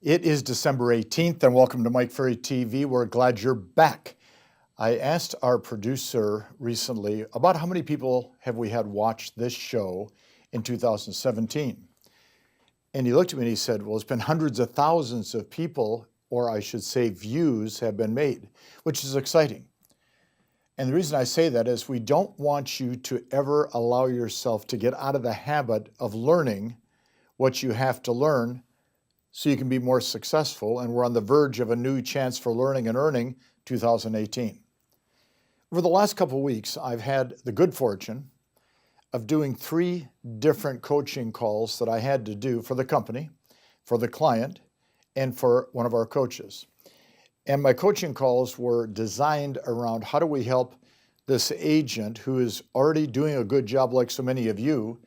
It is December 18th, and welcome to Mike Ferry TV. We're glad you're back. I asked our producer recently about how many people have we had watch this show in 2017. And he looked at me and he said, well, it's been hundreds of thousands of people, or I should say views, have been made, which is exciting. And the reason I say that is we don't want you to ever allow yourself to get out of the habit of learning what you have to learn so you can be more successful, and we're on the verge of a new chance for learning and earning 2018. Over the last couple of weeks, I've had the good fortune of doing 3 different coaching calls that I had to do for the company, for the client, and for one of our coaches. And my coaching calls were designed around how do we help this agent who is already doing a good job like so many of you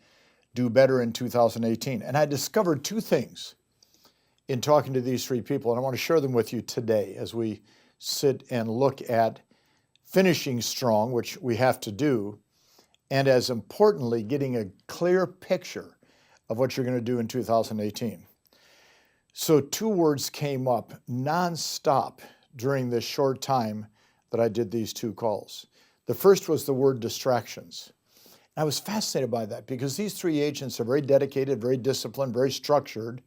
do better in 2018. And I discovered 2 things in talking to these 3 people, and I want to share them with you today as we sit and look at finishing strong, which we have to do, and as importantly, getting a clear picture of what you're going to do in 2018. So 2 words came up nonstop during this short time that I did these 2 calls. The first was the word distractions. I was fascinated by that because these 3 agents are very dedicated, very disciplined, very structured,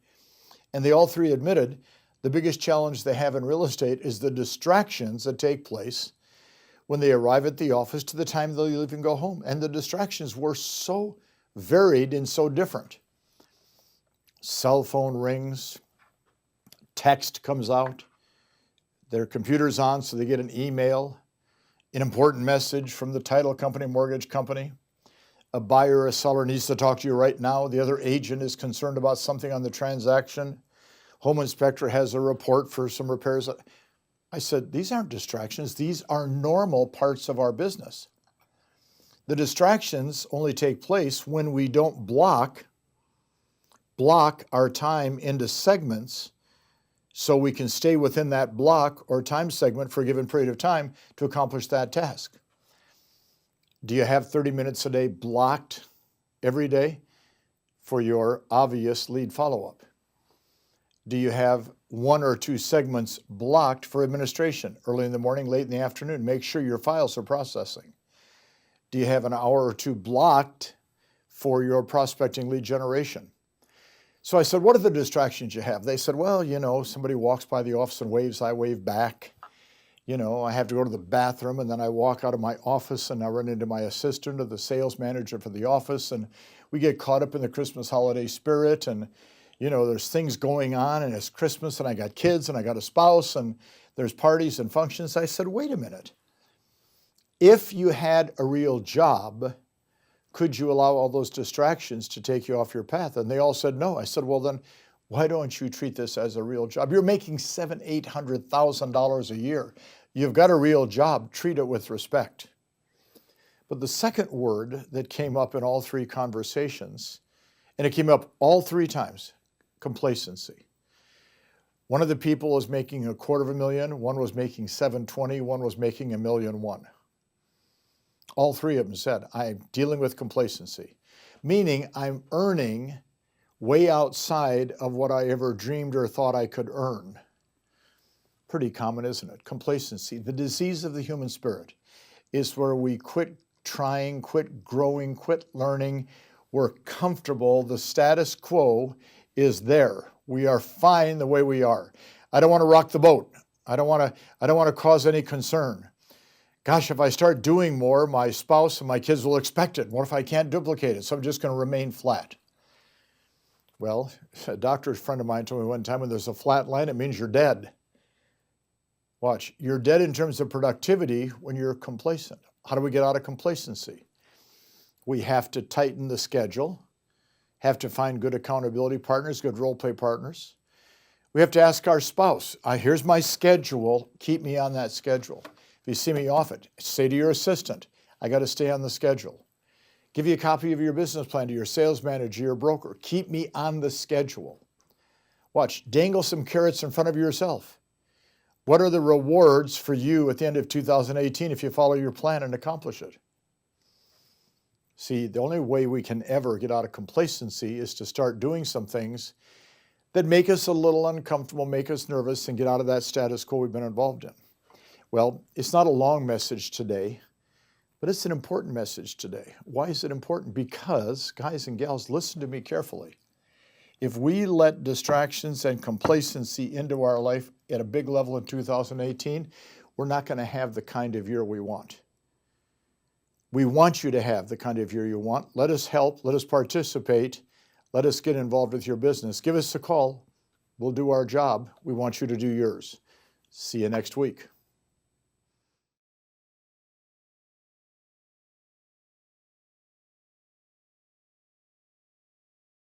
and they all 3 admitted the biggest challenge they have in real estate is the distractions that take place when they arrive at the office to the time they leave and go home. And the distractions were so varied and so different. Cell phone rings, text comes out, their computer's on so they get an email, an important message from the title company, mortgage company. A buyer or a seller needs to talk to you right now. The other agent is concerned about something on the transaction. Home inspector has a report for some repairs. I said, these aren't distractions. These are normal parts of our business. The distractions only take place when we don't block our time into segments so we can stay within that block or time segment for a given period of time to accomplish that task. Do you have 30 minutes a day blocked every day for your obvious lead follow-up? Do you have 1 or 2 segments blocked for administration, early in the morning, late in the afternoon? Make sure your files are processing. Do you have an hour or 2 blocked for your prospecting lead generation? So I said, what are the distractions you have? They said, well, somebody walks by the office and waves, I wave back. I have to go to the bathroom, and then I walk out of my office and I run into my assistant or the sales manager for the office, and we get caught up in the Christmas holiday spirit, and there's things going on, and it's Christmas, and I got kids, and I got a spouse, and there's parties and functions. I said, wait a minute. If you had a real job, could you allow all those distractions to take you off your path? And they all said no. I said, well, then why don't you treat this as a real job? You're making $700,000-$800,000 a year. You've got a real job. Treat it with respect. But the second word that came up in all 3 conversations, and it came up all 3 times, complacency. One of the people was making $250,000, one was making $720,000, one was making $1.1 million. All 3 of them said, I'm dealing with complacency, meaning I'm earning way outside of what I ever dreamed or thought I could earn. Pretty common, isn't it? Complacency, the disease of the human spirit, is where we quit trying, quit growing, quit learning. We're comfortable. The status quo is there. We are fine the way we are. I don't want to rock the boat. I don't want to cause any concern. Gosh, if I start doing more, my spouse and my kids will expect it. What if I can't duplicate it? So I'm just going to remain flat. Well, a doctor friend of mine told me one time, when there's a flat line, it means you're dead. Watch, you're dead in terms of productivity when you're complacent. How do we get out of complacency? We have to tighten the schedule, have to find good accountability partners, good role play partners. We have to ask our spouse, here's my schedule, keep me on that schedule. If you see me off it, say to your assistant, I got to stay on the schedule. Give you a copy of your business plan to your sales manager, your broker. Keep me on the schedule. Watch, dangle some carrots in front of yourself. What are the rewards for you at the end of 2018 if you follow your plan and accomplish it? See, the only way we can ever get out of complacency is to start doing some things that make us a little uncomfortable, make us nervous, and get out of that status quo we've been involved in. Well, it's not a long message today, but it's an important message today. Why is it important? Because, guys and gals, listen to me carefully. If we let distractions and complacency into our life at a big level in 2018, we're not going to have the kind of year we want. We want you to have the kind of year you want. Let us help. Let us participate. Let us get involved with your business. Give us a call. We'll do our job. We want you to do yours. See you next week.